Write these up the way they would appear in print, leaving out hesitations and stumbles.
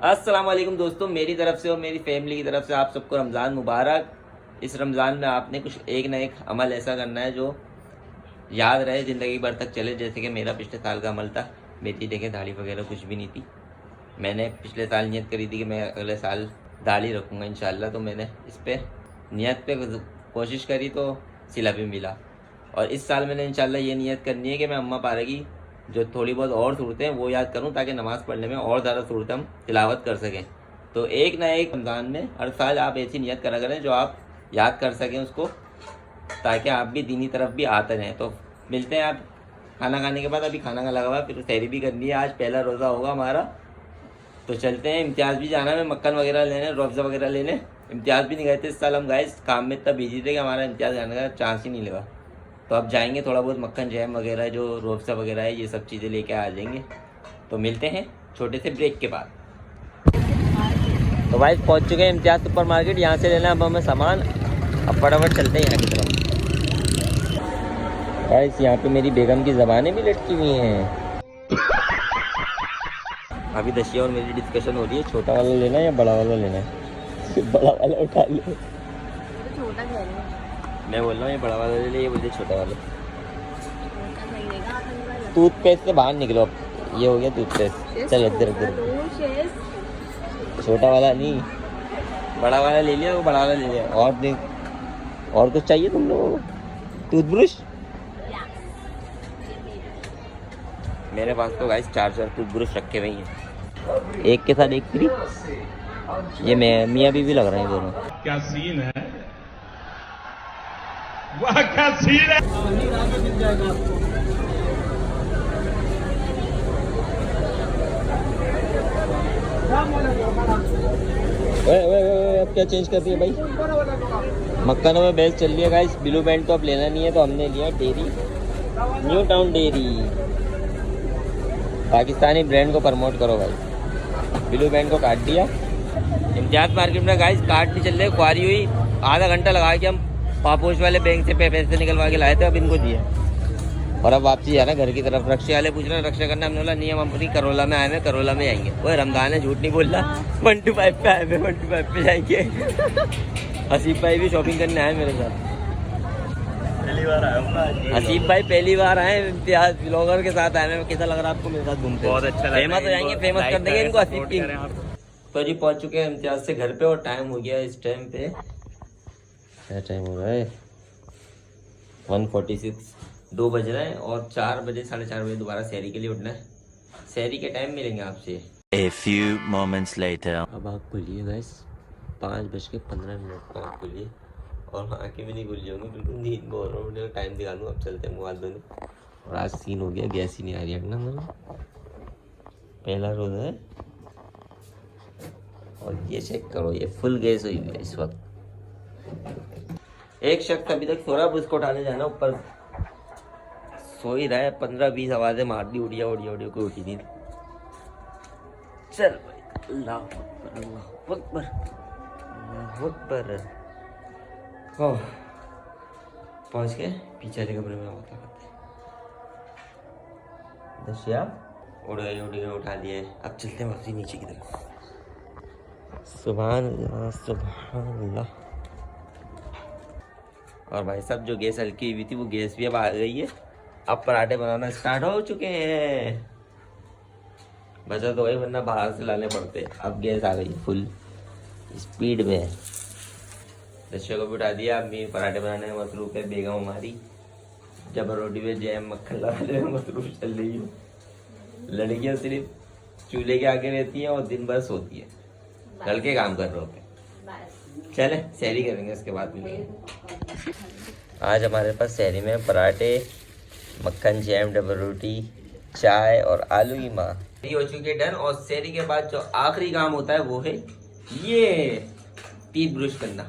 अस्सलाम वालेकुम दोस्तों, मेरी तरफ से और मेरी फैमिली की तरफ से आप सबको रमज़ान मुबारक। इस रमज़ान में आपने कुछ एक ना एक अमल ऐसा करना है जो याद रहे, ज़िंदगी भर तक चले। जैसे कि मेरा पिछले साल का अमल था। मेरी देखें दाढ़ी वगैरह कुछ भी नहीं थी। मैंने पिछले साल नियत करी थी कि मैं अगले साल दाढ़ी रखूँगा इंशाल्लाह। तो मैंने इस पर नियत पे कोशिश करी तो सिला भी मिला। और इस साल मैंने इंशाल्लाह ये नियत करनी है कि मैं अम्मा पारा की जो थोड़ी बहुत और सूरतें हैं वो याद करूं, ताकि नमाज़ पढ़ने में और ज़्यादा सूरतें हम तिलावत कर सकें। तो एक ना एक रमज़ान में हर साल आप ऐसी नियत करा करें जो आप याद कर सकें उसको, ताकि आप भी दीनी तरफ भी आते रहें। तो मिलते हैं आप खाना खाने के बाद। अभी खाना का लगा हुआ है, फिर सहरी भी करनी है। आज पहला रोज़ा होगा हमारा, तो चलते हैं। इम्तियाज़ भी जाना है मक्खन वगैरह लेने, रुअफ़ज़ा वगैरह लेने। इम्तियाज़ भी नहीं गए थे इस साल हम, गाइस काम में इतना बिजी थे कि हमारा इम्तियाज़ जाने का चांस ही नहीं लगा। तो अब जाएंगे, थोड़ा बहुत मक्खन जैम वगैरह जो रुअफ़ज़ा वगैरह है ये सब चीज़ें लेके आ जाएंगे। तो मिलते हैं छोटे से ब्रेक के बाद। तो भाई पहुंच चुके हैं इम्तियाज़ सुपर मार्केट। यहाँ से लेना अब हमें सामान। अब फटाफट चलते हैं यहाँ की तरफ। गाइस यहाँ पे मेरी बेगम की ज़बानें भी लटकी हुई हैं। अभी दशिया और मेरी डिस्कशन हो रही है, छोटा वाला लेना है या बड़ा वाला लेना है। बड़ा वाला उठा लो। छोटा कह रहे हैं। मैं बोल रहा हूँ ये बड़ा वाला ले ले, ये बोलते छोटा वाला। छोटा सही रहेगा। टूथपेस्ट से बाहर निकलो अब। ये हो गया टूथपेस्ट। चल इधर इधर। छोटा वाला नहीं, बड़ा वाला ले लिया। वो बड़ा वाला ले लिया। और देख, और कुछ चाहिए तुम लोगों को? टूथब्रश मेरे पास तो गाइस 4 टूथब्रश रखे हुए हैं, एक के साथ एक फ्री। ये मैं मियाँ बीवी लग रहे हैं दोनों। क्या सीन है, वाह क्या सीन है। अब क्या चेंज कर दिया भाई? मक्खनों में बेस्ट चल रही है गाइस। ब्लू बैंड तो अब लेना नहीं है, तो हमने लिया dairy, new town dairy. Pakistani brand को प्रमोट करो भाई। ब्लू बैंड को काट दिया। इम्तियाज़ मार्केट में गाइस कार्ड नहीं चल रहे, ख्वारी हुई। आधा घंटा लगा के हम पापोश वाले बैंक से पैसे निकलवा के लाए थे, अब इनको दिए। और अब वापसी जा रहे हैं घर की तरफ। रक्षा वाले पूछ रहे हैं रक्षा करना, हमने बोला नहीं, हम अपनी करोला में आए हैं, करोला में आएंगे। वो रमजान है, झूठ नहीं बोल रहा। 125 पे आए हैं, 125 पे जाएंगे। हसीब भाई भी शॉपिंग करने आए मेरे साथ। पहली बार आया हूँ। हसीब भाई पहली बार आए इम्तियाज़ ब्लॉगर के साथ आए हैं। कैसा लग रहा है आपको मेरे साथ घूमते? बहुत अच्छा लग रहा है। फेमस हो जाएंगे, फेमस कर देंगे इनको हसीब की। आप। तो जी पहुंच चुके हैं इम्तियाज़ से घर पे, और टाइम हो गया इस टाइम पे, क्या टाइम हो रहा है? 1:46, 2 बज रहे हैं। और 4 बजे 4:30 बजे दोबारा सहरी के लिए उठना है। सहरी के टाइम मिलेंगे आपसे। A few moments later. अब आँख खुली है गाइस, 5:15 पर आँख खुली है। और आँखें भी नहीं खुली होंगी, बिल्कुल नींद में हो रहा हूँ। टाइम दिखा दूँ, अब चलते हैं मोबाइल धोने। और आज सीन हो गया, गैस ही नहीं आ रही है ना मेरा। पहला रोज़ा है और ये चेक करो, ये फुल गैस हुई है इस वक्त। एक शख्स अभी तक सो रहा है, उसको उठाने जाना ऊपर। सो ही रहा है, 15-20 आवाज़ें मार दी, उड़िया उड़िया उड़िया, कोई उठी नहीं। चल भाई, अल्लाह अकबर, अल्लाह अकबर, अल्लाह अकबर। ओह, पहुँच गए पीछे वाले कमरे में। होता करते दशिया उड़ गए, उठा लिए। अब चलते हैं वापसी नीचे की तरफ। सुभान अल्लाह, सुभान अल्लाह। और भाई साहब जो गैस हल्की हुई थी वो गैस भी अब आ गई है। अब पराठे बनाना स्टार्ट हो चुके हैं। बचा तो वही, वरना बाहर से लाने पड़ते। अब गैस आ गई फुल स्पीड में। दशिया को भी उठा दिया। अब मैं पराठे बनाने में मसरूफ है। बेगम हमारी जब रोटी में जैम मक्खन लगाने में मसरूफ चल रही है। लड़कियां सिर्फ चूल्हे के आगे रहती हैं और दिन भर सोती है, कल के काम कर रहे होते हैं। चले सहरी करेंगे, उसके बाद मिलेंगे। आज हमारे पास सहरी में पराठे, मक्खन जैम, डबल रोटी, चाय और आलू की माँ। सहरी हो चुकी है डन। और सहरी के बाद जो आखिरी काम होता है वो है ये टीथ ब्रश करना।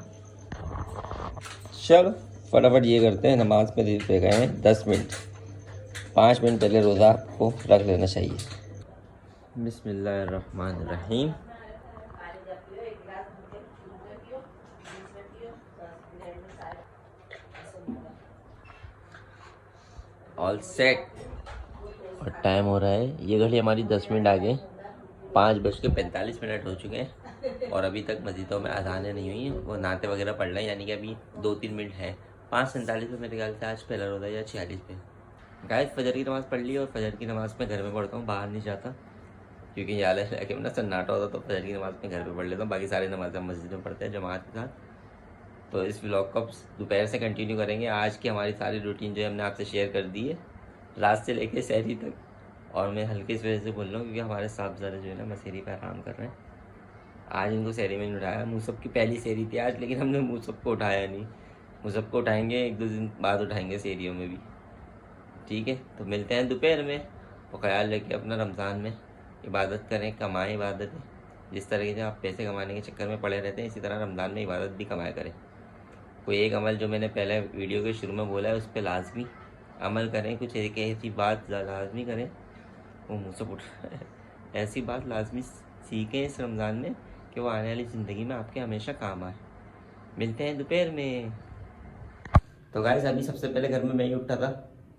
चलो फटाफट ये करते हैं। नमाज पे गए हैं 10 मिनट, 5 मिनट पहले रोज़ा आपको रख लेना चाहिए। बिस्मिल्लाहिर्रहमानिर्रहीम। All set. और टाइम हो रहा है, ये घड़ी हमारी 10 मिनट आगे 5:45 हो चुके हैं और अभी तक मस्जिदों में अजानें नहीं हुई हैं। वो नाते वगैरह पढ़ रहे हैं, यानी कि अभी 2-3 मिनट है। 5:47 पे मेरे ख्याल से आज पहला रोज़ा या 46 पे। गाइस फजर की नमाज़ पढ़ ली और फजर की नमाज़ मैं घर में पढ़ता हूँ, बाहर नहीं जाता, क्योंकि यहाँ इलाके में ना सन्नाटा होता, तो फजर की नमाज़ मैं घर पे पढ़ लेता हूँ। बाकी सारी नमाज़ें हम मस्जिद में पढ़ते हैं जमात के साथ। तो इस व्लॉग को अब दोपहर से कंटिन्यू करेंगे। आज की हमारी सारी रूटीन जो है हमने आपसे शेयर कर दी है, रात से लेके सहरी तक। और मैं हल्की इस वजह से बोल रहा हूँ क्योंकि हमारे साहबजादे जो है ना मसेरी पे आराम कर रहे हैं। आज इनको सहरी में नहीं उठाया। मुसब की पहली सहरी थी आज, लेकिन हमने मुसब को उठाया नहीं। मुसब को उठाएंगे 1-2 दिन बाद, उठाएंगे सहरियों में भी। ठीक है, तो मिलते हैं दोपहर में। और ख्याल रखिए अपना, रमज़ान में इबादत करें, कमाएं इबादत है। जिस तरीके से आप पैसे कमाने के चक्कर में पड़े रहते हैं, इसी तरह रमज़ान में इबादत भी कमाया करें। कोई एक अमल जो मैंने पहले वीडियो के शुरू में बोला है उस पर लाजमी अमल करें। कुछ एक ऐसी बात लाजमी करें, वो मुँह से उठ ऐसी बात लाजमी सीखें इस रमज़ान में कि वो आने वाली ज़िंदगी में आपके हमेशा काम आए। मिलते हैं दोपहर में। तो गाइस अभी सबसे पहले घर में मैं ही उठा था,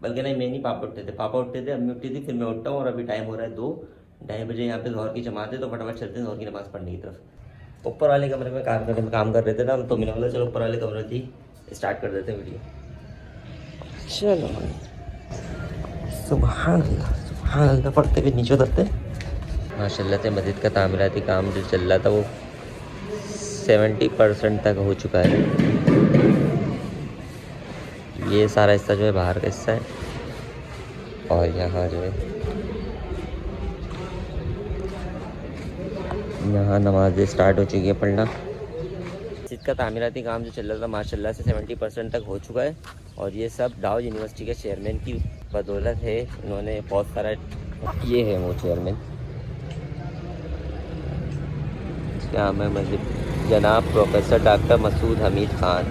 बल्कि नहीं मैं नहीं, पापा उठते थे। पापा उठते थे, अम्मी उठती थी, फिर मैं उठता हूँ। और अभी टाइम हो रहा है 2-2:30 बजे। यहाँ पे ज़ोहर की जमात है, तो फटाफट चलते हैं ज़ोहर की नमाज़ पढ़ने की तरफ। ऊपर वाले कमरे में काम कर रहे थे ना, तो मैंने बोला चलो ऊपर वाले कमरे थी स्टार्ट कर देते हैं वीडियो। चलो सुभान अल्लाह पढ़ते हुए नीचे उतरते। माशाल्लाह से मस्जिद का तामीराती काम जो चल रहा था वो 70% तक हो चुका है। ये सारा हिस्सा जो है बाहर का हिस्सा है, और यहाँ जो है यहाँ नमाज़ें स्टार्ट हो चुकी है पढ़ना। मस्जिद का तामीराती काम जो चल रहा था माशाल्लाह से 70% तक हो चुका है। और ये सब डाउ यूनिवर्सिटी के चेयरमैन की बदौलत है। इन्होंने बहुत सारा, ये है वो चेयरमैन, क्या मैं मस्जिद जनाब प्रोफेसर डॉक्टर मसूद हमीद ख़ान।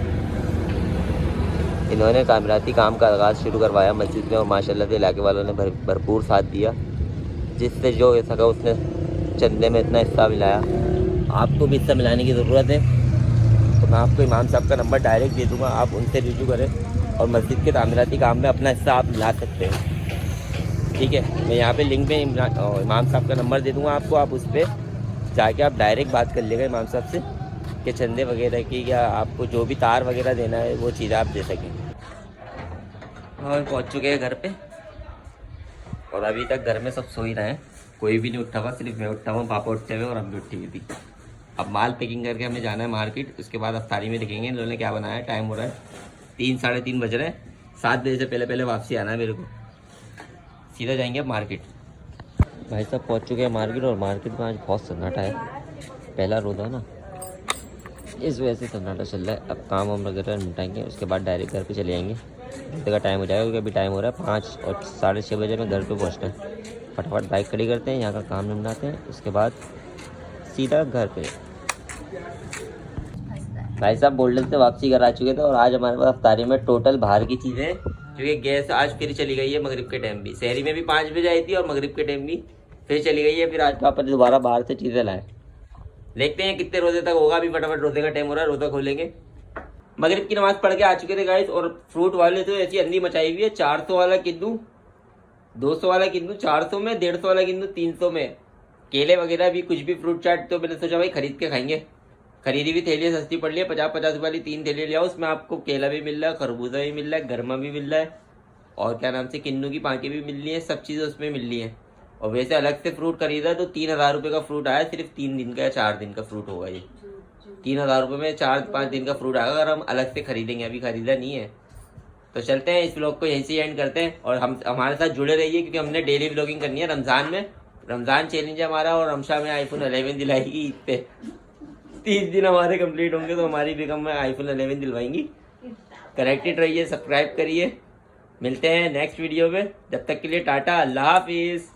इन्होंने तामीराती काम का आगाज़ शुरू करवाया मस्जिद में, और माशाल्लाह से इलाके वालों ने भरपूर साथ दिया। जिससे जो सका उसने चंदे में इतना हिस्सा मिलाया। आपको भी हिस्सा मिलाने की ज़रूरत है, तो मैं आपको इमाम साहब का नंबर डायरेक्ट दे दूँगा, आप उनसे रिव्यू करें और मस्जिद के तामीराती काम में अपना हिस्सा आप मिला सकते हैं। ठीक है, मैं यहाँ पे लिंक में इमाम साहब का नंबर दे दूँगा आपको, आप उस पर जाके आप डायरेक्ट बात कर लेगा इमाम साहब से कि चंदे वगैरह की, या आपको जो भी तार वगैरह देना है वो चीज़ें आप दे सकें। और पहुँच चुके हैं घर पे, और अभी तक घर में सब सो ही रहे हैं, कोई भी नहीं उठा हुआ, सिर्फ मैं उठा हुआ, पापा उठते हुए और अम्मी उठी हुई थी। अब माल पैकिंग करके हमें जाना है मार्केट, उसके बाद अफ्तारी में दिखेंगे इन लोगों ने क्या बनाया है। टाइम हो रहा है 3-3:30 बज रहे हैं, 7 बजे से पहले वापसी आना है मेरे को। सीधा जाएंगे अब मार्केट। भाई साहब पहुंच चुके हैं मार्केट, और मार्केट में आज बहुत सन्नाटा है, पहला रोज़ा ना, इस वजह से सन्नाटा चल रहा है। अब काम वाम वगैरह निपटाएंगे, उसके बाद डायरेक्ट घर पे चले जाएंगे। घंटे का टाइम हो जाएगा, क्योंकि अभी टाइम हो रहा है 5 और 6:30 बजे में घर पे पहुंचना है। फटाफट बाइक खड़ी करते हैं, यहाँ का काम निपटाते हैं, उसके बाद सीधा घर पे। भाई साहब बोल्डन से वापसी करा चुके थे, और आज हमारे पास अफ्तारी में टोटल बाहर की चीज़ें, क्योंकि गैस आज फिर चली गई है मगरिब के टाइम भी। शहरी में भी 5 बजे आई थी और मगरिब के टाइम भी फिर चली गई है। फिर आज पापा ने दोबारा बाहर से चीज़ें लाए। देखते हैं कितने रोजे तक होगा। अभी फटाफट रोजे का टाइम हो रहा है, रोजा खोलेंगे। मगरिब की नमाज पढ़ के आ चुके थे गाइस, और फ्रूट वाले तो ऐसी अंधी मचाई हुई है। 400 वाला किंदू, 200 वाला किंदू, 400 में, 150 वाला किंदू 300 में। केले वगैरह भी, कुछ भी फ्रूट चाट, तो मैंने सोचा भाई खरीद के खाएंगे। खरीदी भी थैलियाँ सस्ती पड़ रही है, 50-50 वाली 3 थैलियाँ ले आओ। उसमें आपको केला भी मिल रहा है, खरबूजा भी मिल रहा है, गरमा भी मिल रहा है, और क्या नाम से किन्नू की पाँकें भी मिल रही है। सब चीज़ें उसमें मिल रही हैं। और वैसे अलग से फ्रूट खरीदा तो 3000 रुपये का फ्रूट आया। सिर्फ 3 दिन का या 4 दिन का फ्रूट होगा ये। 3000 रुपये में 4-5 दिन का फ्रूट आएगा अगर हम अलग से खरीदेंगे। अभी खरीदा नहीं है। तो चलते हैं, इस व्लॉग को यहीं से एंड करते हैं, और हम हमारे साथ जुड़े रहिए, क्योंकि हमने डेली व्लॉगिंग करनी है रमज़ान में। रमज़ान चैलेंज है हमारा, और हमशा में iPhone 11 दिलाएगी ईद पे। 30 दिन हमारे कंप्लीट होंगे तो हमारी बेगम में iPhone 11 दिलवाएंगी। कनेक्टेड रहिए, सब्सक्राइब करिए। मिलते हैं नेक्स्ट वीडियो में, जब तक के लिए टाटा, अल्लाह हाफिज़।